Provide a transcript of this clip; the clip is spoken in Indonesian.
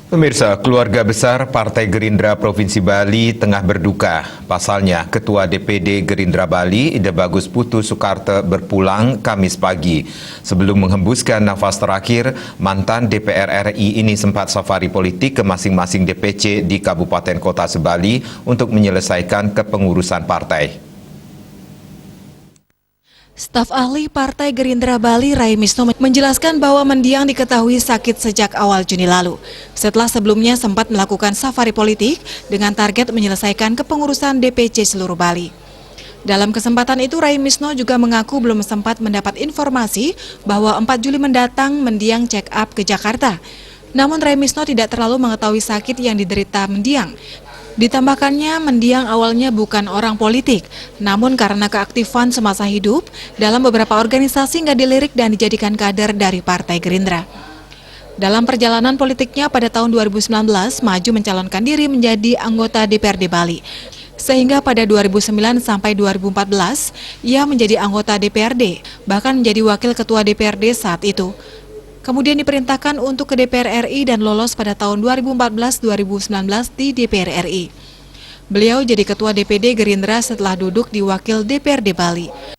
Pemirsa, keluarga besar Partai Gerindra Provinsi Bali tengah berduka. Pasalnya, Ketua DPD Gerindra Bali, Ida Bagus Putu Soekarto berpulang Kamis pagi. Sebelum menghembuskan nafas terakhir, mantan DPR RI ini sempat safari politik ke masing-masing DPC di Kabupaten Kota Sebali untuk menyelesaikan kepengurusan partai. Staf ahli Partai Gerindra Bali, Raimisno, menjelaskan bahwa mendiang diketahui sakit sejak awal Juni lalu. Setelah sebelumnya sempat melakukan safari politik dengan target menyelesaikan kepengurusan DPC seluruh Bali. Dalam kesempatan itu, Raimisno juga mengaku belum sempat mendapat informasi bahwa 4 Juli mendatang mendiang check up ke Jakarta. Namun Raimisno tidak terlalu mengetahui sakit yang diderita mendiang. Ditambahkannya, mendiang awalnya bukan orang politik, namun karena keaktifan semasa hidup, dalam beberapa organisasi nggak dilirik dan dijadikan kader dari Partai Gerindra. Dalam perjalanan politiknya pada tahun 2019, maju mencalonkan diri menjadi anggota DPRD Bali. Sehingga pada 2009 sampai 2014, ia menjadi anggota DPRD, bahkan menjadi wakil ketua DPRD saat itu. Kemudian diperintahkan untuk ke DPR RI dan lolos pada tahun 2014-2019 di DPR RI. Beliau jadi ketua DPD Gerindra setelah duduk di wakil DPRD Bali.